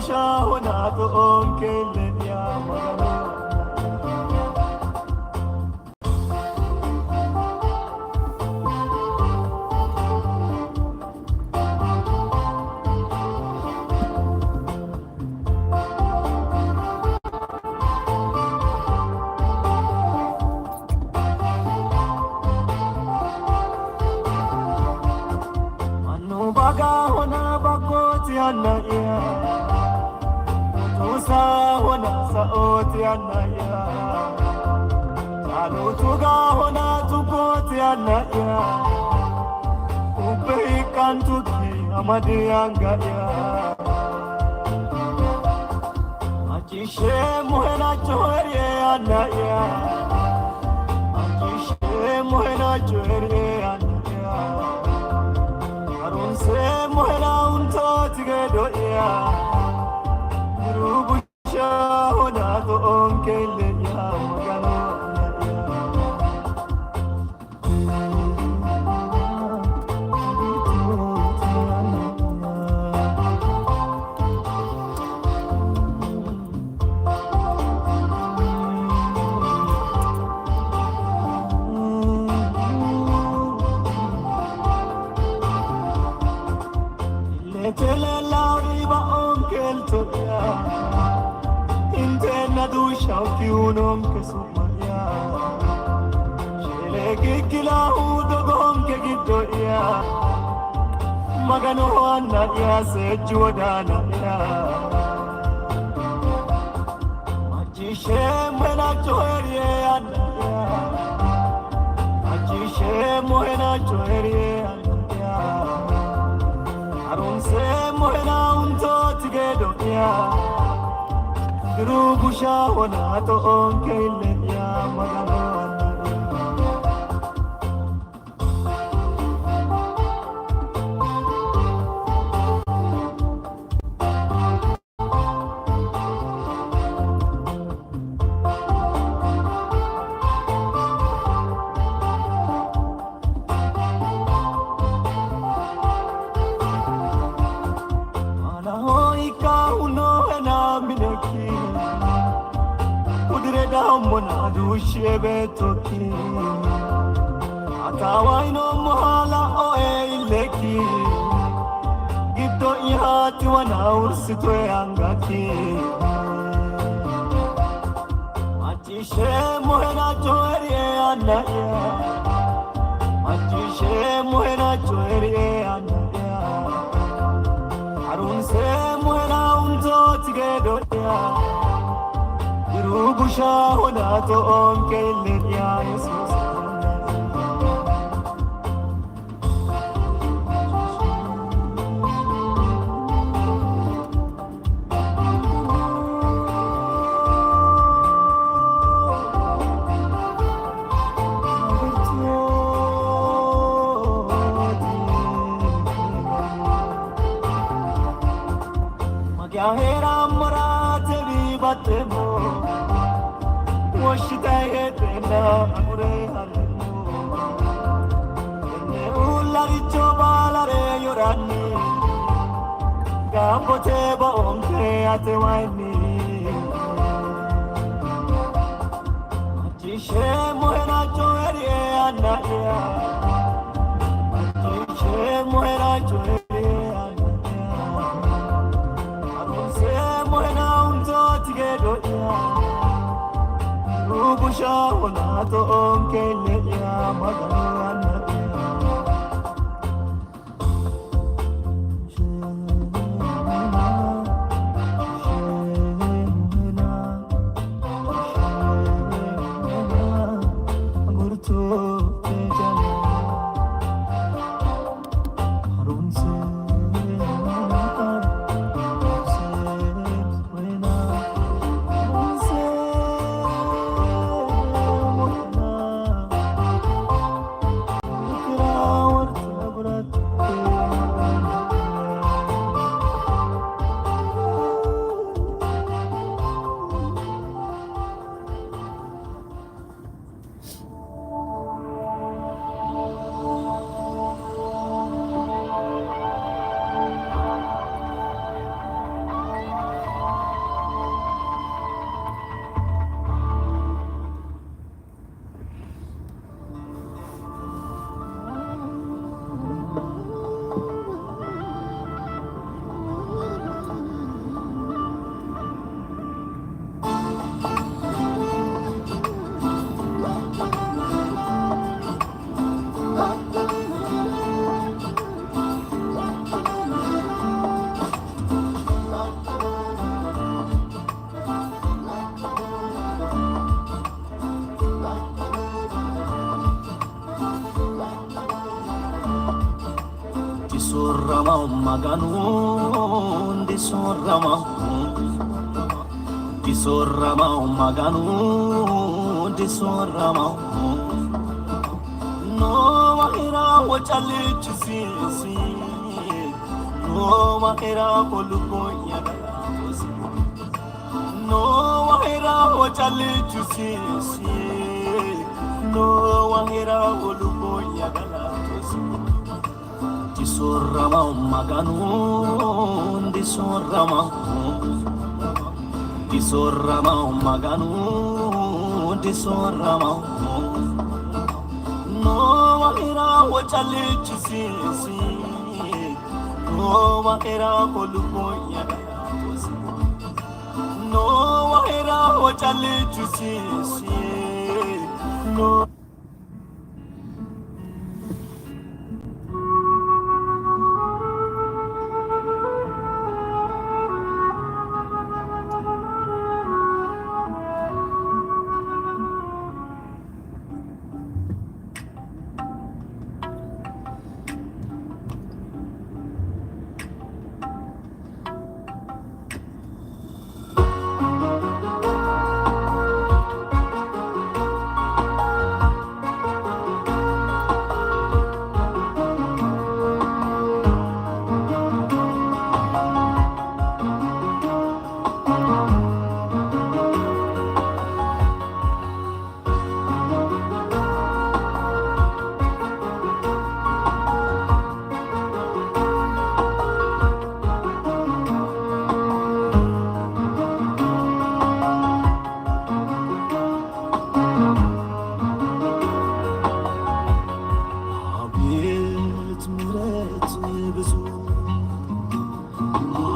busha wana to onkele ya magano baga hona bagoti anaya tusa hona saoti anaya alu tuga hona tukoti anaya ubeikan tuki amadi angaya ajishe muhena chore anaya ajishe muhena chore anaya se mohena unto tigedo ya rubusha hona to onkele ya magano tele lauri ba onkel toya intena du shauki unom ke sumaya shele kikila udogom ke gidoya magano wana ya se jodana ya ajishe mena chorie anaya ajishe mena chorie anaya arunse mohena unto tigedo ya rubusha wana to onkele ya magano mona dushebe toki atawaino mohala o eleki gito ihati wana ursitwe angaki ajishe mohena joerie anaya ajishe mohena joerie anaya arunse mohena unto tigedo ya rubusha hona to onkele ya Jesus magyahera morate bi batemo washitayetena amure halmo ene ulari chobalare yorani gambote ba omte atewani ajishe mohena choerie anaya ajishe mohena choerie anaya arunse mohena unto tigedo ya rubusha wana to onkele ya magano Disorrama maganu, disorrama. Disorrama maganu, disorrama. No mahira wachalichisi, no mahira kolukoya. No mahira wachalichisi, no mahira kolukoya. Disorrama maganu, disorrama. Disorrama maganu, disorrama. No mahira wachalichisi, no mahira kolukoya. No mahira wachalichisi, no.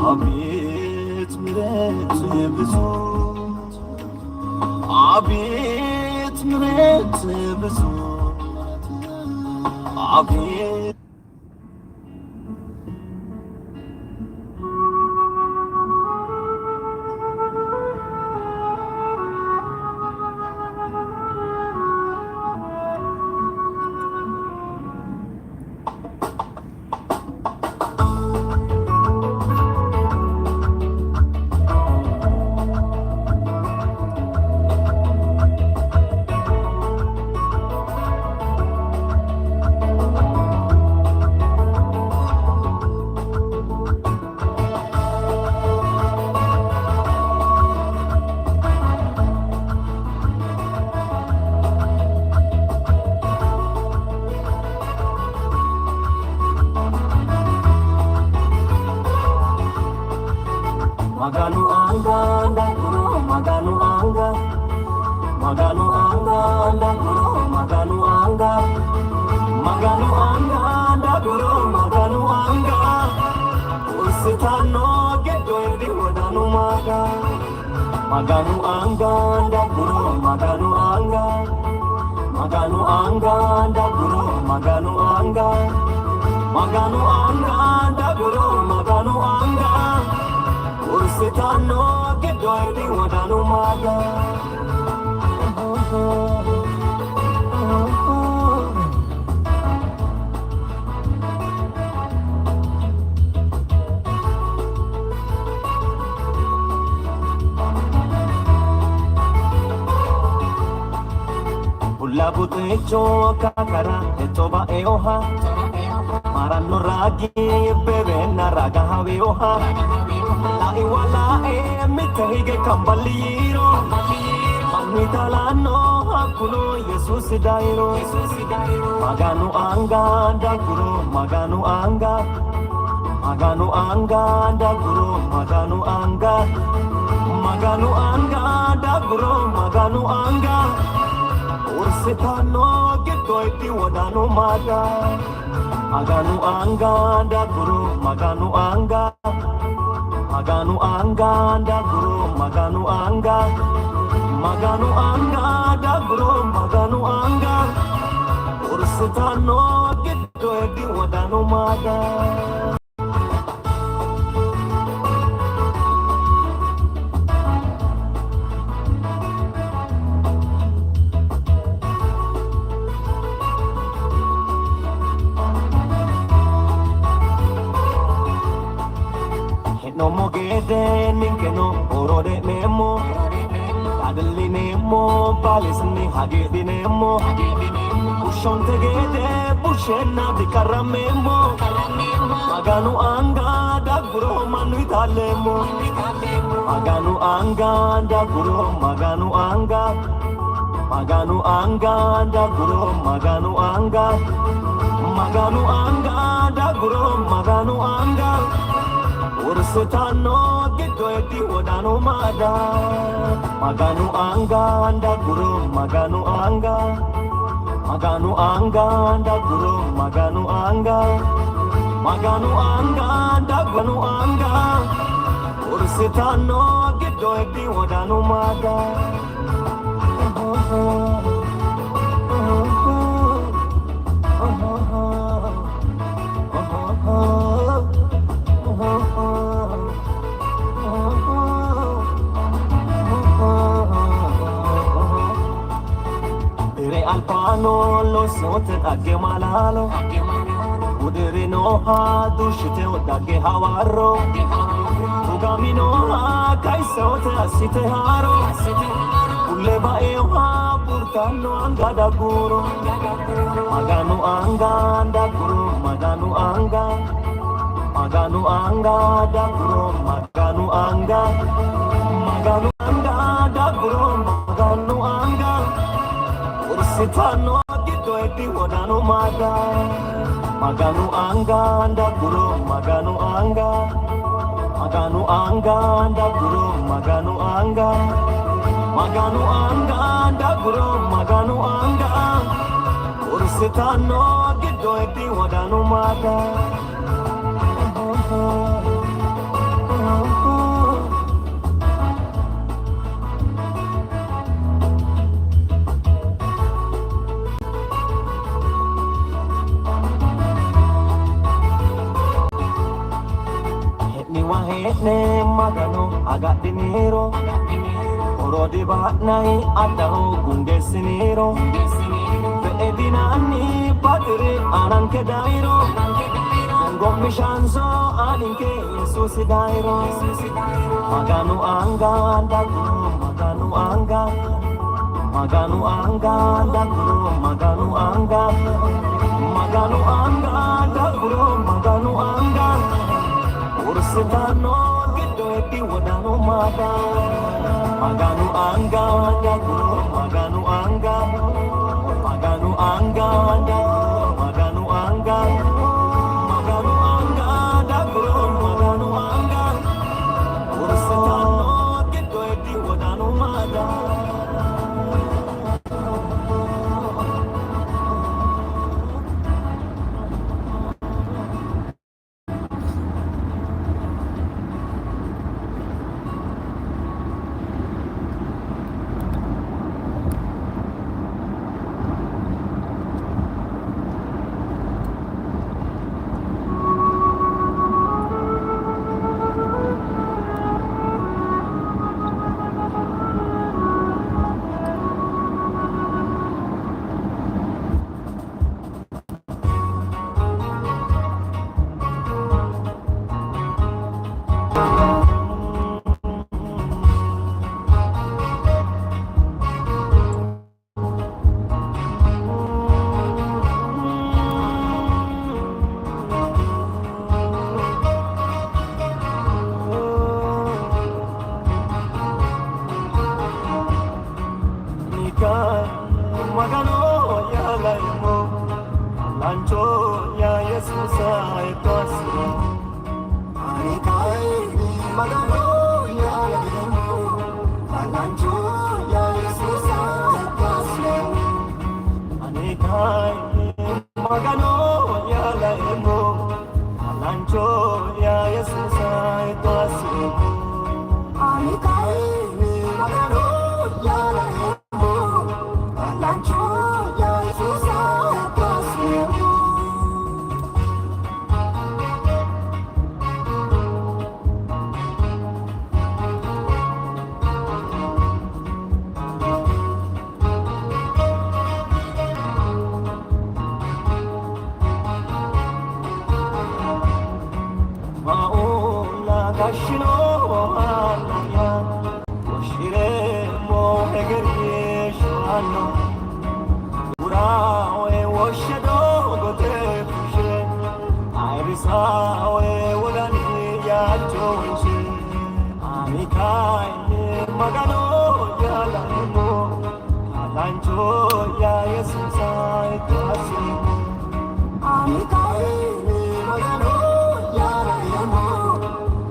አቤት ምሕረት ብዙ አቤት ምሕረት ብዙ አቤት Maganu anga ndakuro maganu anga maganu anga ndakuro maganu anga maganu anga ndakuro maganu anga usitano gedo ndi wadanu maga maganu anga ndakuro maganu anga maganu anga ndakuro maganu anga maganu anga ndakuro maganu anga Ursitano gedoi wadanu maga Ulla butecho kakara etoba eoha Marano ragi bebe na raga have oha Lai wala mitahige kambaliro Magnitalano hakuno Jesus dairo Maganu anga ndaguro maganu anga Maganu anga ndaguro maganu anga Maganu anga ndaguro maganu anga Ursitano gedoiti wadanu maga Maganu anga ndaguro maganu anga Maganu anga ndaguro maganu anga Maganu anga ndaguro maganu anga Ursitano gedoiti wadanu maga no mo gede minke no orode nemo adli nemo palisni hage dinemo ushonte gede bushenna dikaramemo maganu anga daguro manu italemo maganu anga daguro maganu anga daguro maganu anga daguro maganu anga ursitano giddo edi wodano mada maganu anga daguro maganu anga daguro maganu anga daguro anga ursitano giddo edi wodano mada Alpano lo sote dagge malalo udere no ha dushite dagge hawarro ugamino ha kai sote asite haro ulle bae ha purtano anga daguro maganu anga daguro maganu anga daguro maganu anga daguro maganu anga ursitano giddo edi wodano mada maganu anga daguro maganu anga daguro maganu anga daguro maganu anga ursitano giddo edi wodano mada ne magano agadinero orodi batnai adao gungesinero edinani patire ananke dairo gommi shanzo aninke yesus dairo maganu anga daguro maganu anga daguro maganu anga daguro maganu anga ursitano giddo edi wodano mada maganu anga daguro maganu anga daguro maganu anga daguro maganu anga ursitano giddo edi wodano mada kashino halaya Oshire mo hegeri shano Urawe woshedo gote fushe Airisawe wodani yajonshi Amikai magano yalanimo Kalancho ya Yesusa itwasimo Amikai magano yalanimo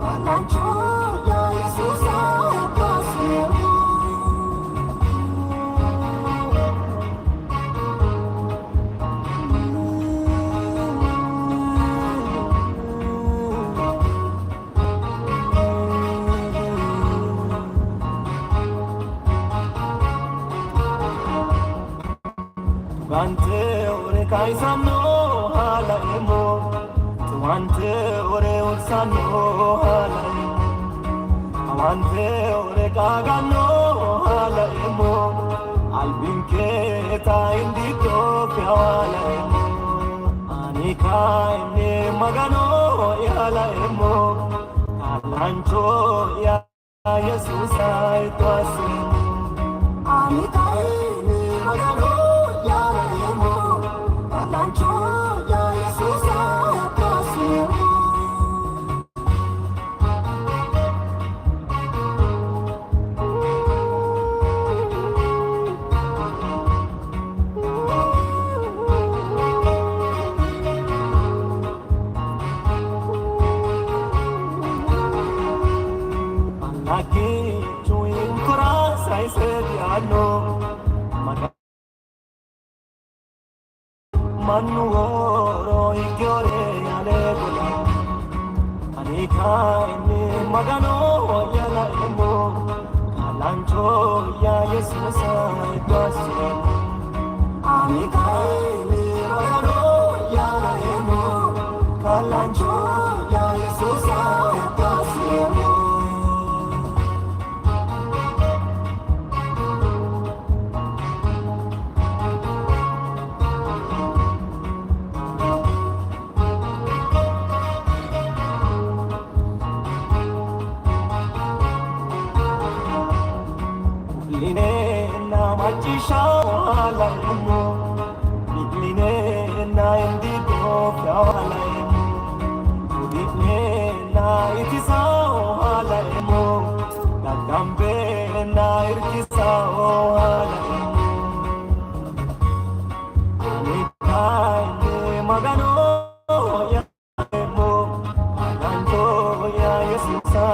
Kalancho ya Yesusa itwasimo Tuante ore kaisano halaemo Tuante ore ursano halaemo Tuante ore kagano halaemo Albinke ta indito halaemo Anika ine magano halaemo Kalancho ya Yesusa itwasimo Anika ine magano Kalancho ya Yesusa itwasimo Anaki cuing kurasa isediano Manuoro ikiore alegula Anika ini magano yala emo Kalancho ya Yesusa itwasimo Anika ini magano yala emo Kalancho ya Yesusa itwasimo Lina machisha halaemo Lina indigo halaemo Lina itisa halaemo Nagambe na irkisa halaemo Anika ini magano ya emo Kalancho ya Yesusa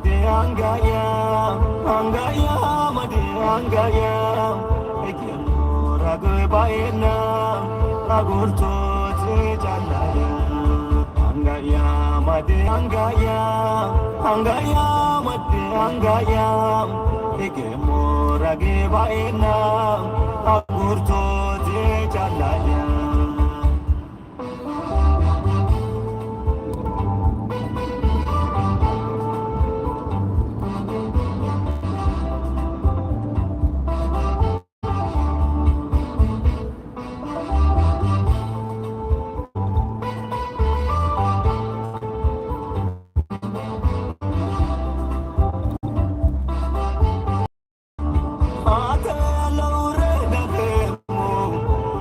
made angaya, angaya made angaya. Ekemora goe baena, agurto te jalaya. Angaya made angaya, angaya made angaya. Ekemora goe baena, agurto te jalaya.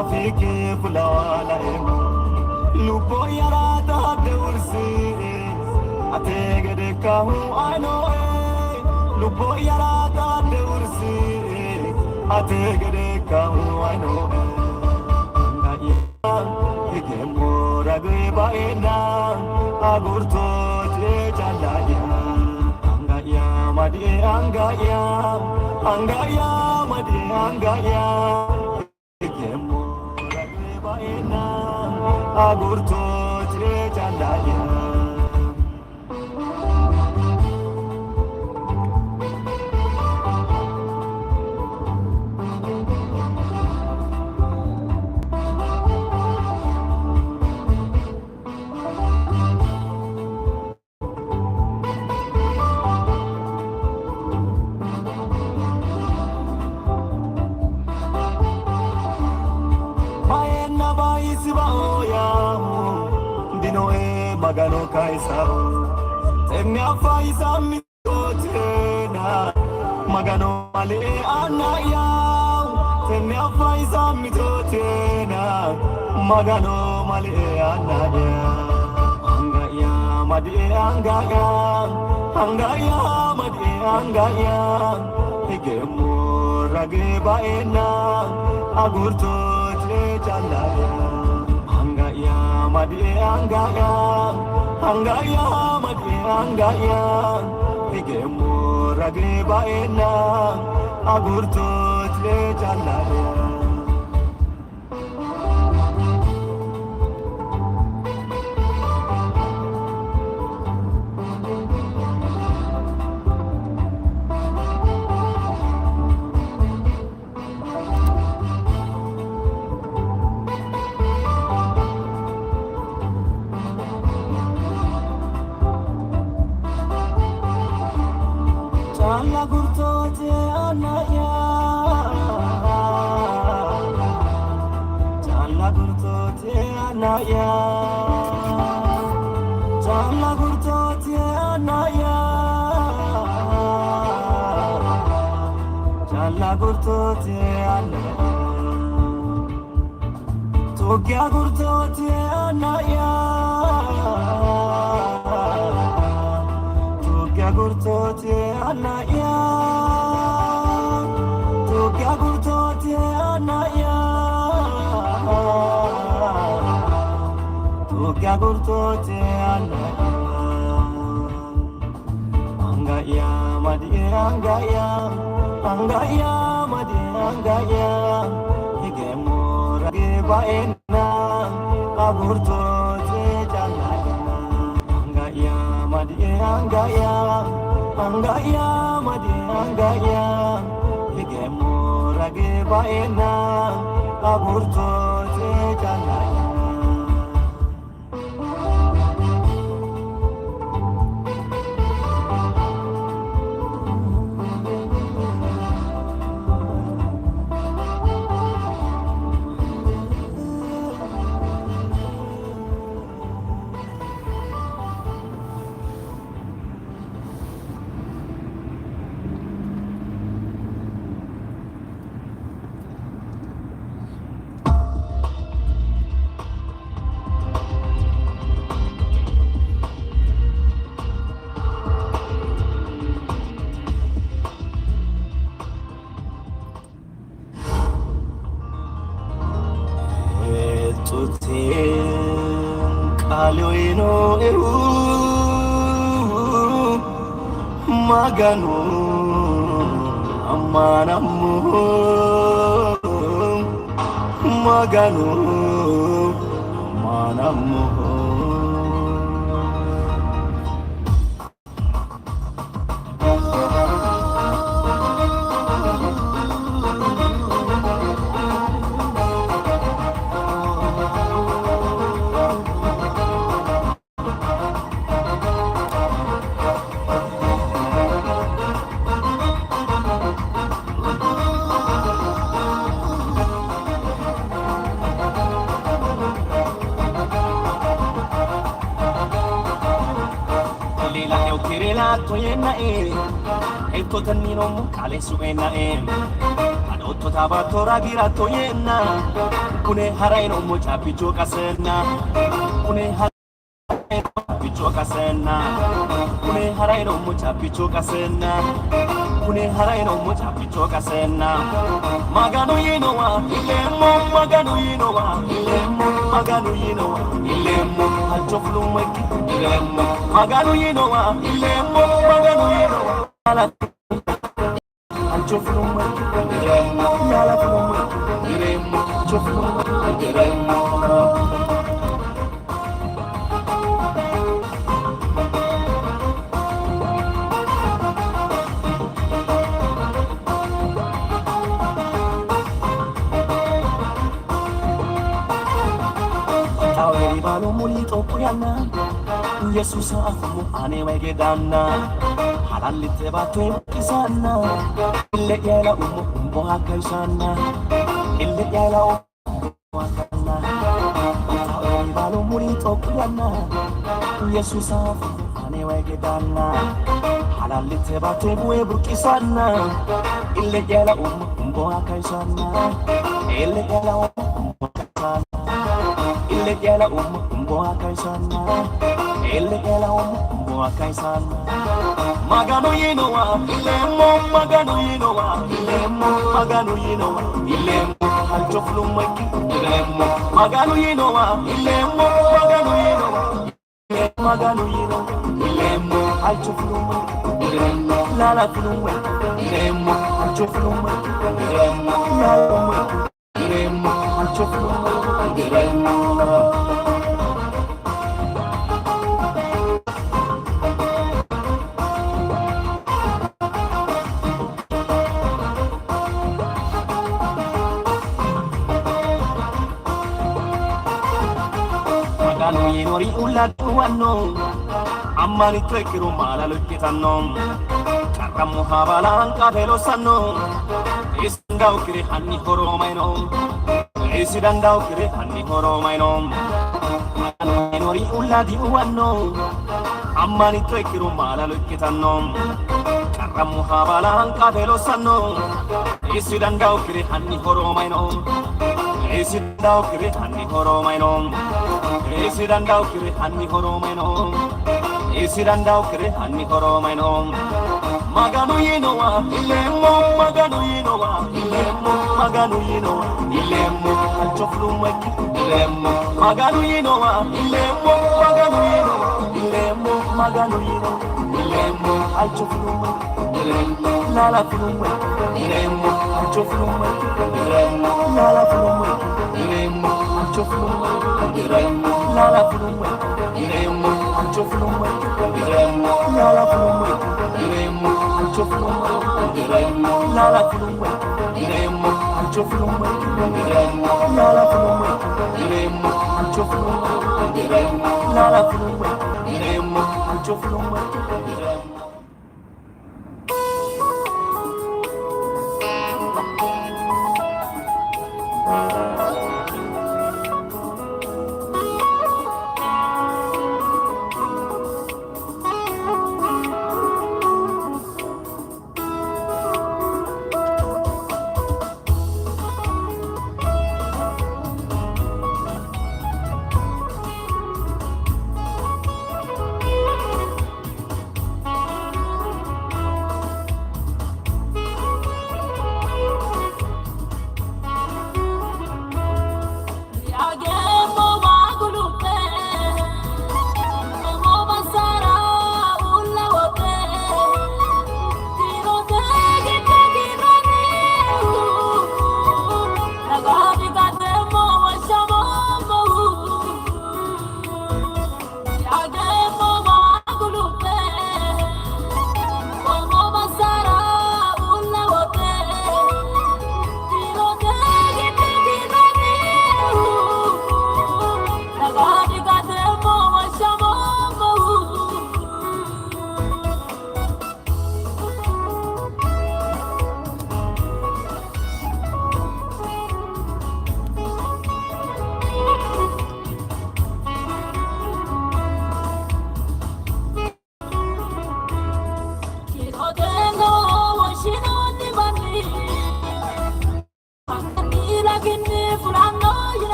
Afike fulawala lupo yarata deursi ategede kahu ano lupo yarata deursi ategede kahu ano ngai ikemora gue baena agurto te jalaya angaya madi angaya angaya madi angaya agurto te jalaya. Magano kaisao temya faisa mitotena magano male anaya temya faisa mitotena magano male anaya angaya madi angaya angaya madi angaya egemo rage baena agurto te jalaya angaya madi angaya angaya madi angaya egemo rage baena agurto te jalaya. Chala gurto te anaya, chala gurto te anaya, chala gurto te anaya, chala gurto te anaya, tokya gurto te anaya. Gurto te anaya, tu kya gurto te anaya, tu kya gurto te anaya, angaya madi angaya, angaya madi angaya, egemo rage baena, agurto te jalaya, angaya madi angaya. Angaya madi angaya egemo rage baena agurto te jalaya. maganu amanamu maganu amanamu Ecco tannino kale suena adotto tabato ragirato yenna kune haraino mo chapi joka senna kune haraino joka senna kune haraino mo chapi joka senna kune haraino mo chapi joka senna magano yinowa ilemo magano yinowa ilemo magano yinowa ilemo alchoflu maki ilemo magano yinowa ilemo magano yinowa Anjofluma, iremo, yala fluma, iremo, anjofluma, iremo. Taweri balu muli tokuyana, Yesus aku ane wegedana. Halalite batu kisana, ille yala umbo akaisana, ille yala umbo akana. Taweri balu muri tokuyana, Yesus aku ane wegedana. Halalite batu kisana, ille yala umbo akaisana, ille yala umbo akaisana, ille yala umbo akaisana, ille yala umbo akaisana. Magano yinowa, ilemo, magano yinowa, ilemo, magano yinowa, ilemo, alchoflu maki, ilemo, magano yinowa, ilemo, magano yinowa, magano yinowa, ilemo, alchoflu maki, ilemo, lala flu maki, ilemo, alchoflu maki, ilemo, lala maki, ilemo, alchoflu maki, ilemo. Nori ullatuwanno ammani trekkiro mala lukkitanno karrammo habalan qabelo sanno isdandau kire hanni horomayno isidandau kire hanni horomayno nori ullatuwanno ammani trekkiro mala lukkitanno karrammo habalan qabelo sanno isidandau kire hanni horomayno isidandau kire hanni horomayno Isidandau kire hanni horomayno Isidandau kire hanni horomayno Magano yinowa ilemo magano yinowa ilemo magano yinowa ilemo alchoflu maki ilemo magano yinowa ilemo magano yinowa ilemo magano yinowa ilemo alchoflu maki ilemo lala flu maki ilemo alchoflu maki ilemo lala flu maki ilemo alchoflu maki ilemo lala flume, iremo, ancho flume, iremo, lala flume, iremo, ancho flume, iremo, lala flume, iremo, ancho flume, iremo, lala flume, iremo, ancho flume, iremo, lala flume, iremo, ancho flume, iremo.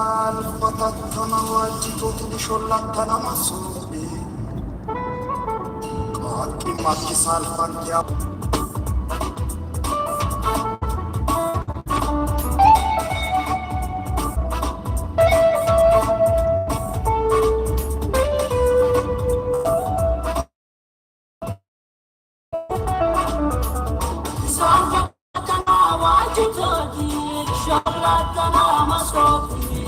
Salvatana wajito tubisholatana masuri Kaki maki salvantia Salvatana wajito tubisholatana masuri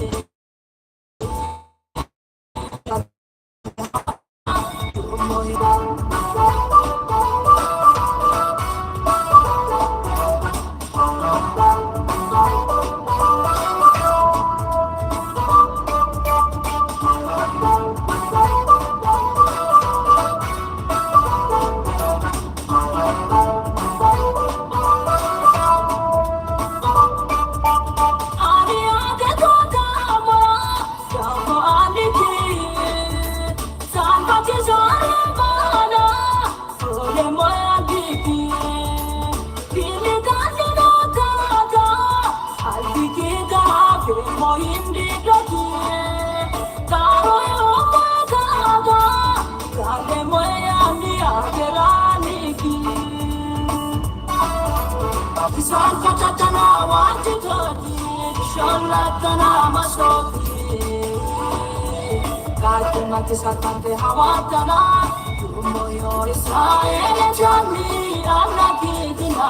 Salvatana wajito tubisholatana masuri Kaki maki salvante hawatana Tumoyo Israel jami anakidina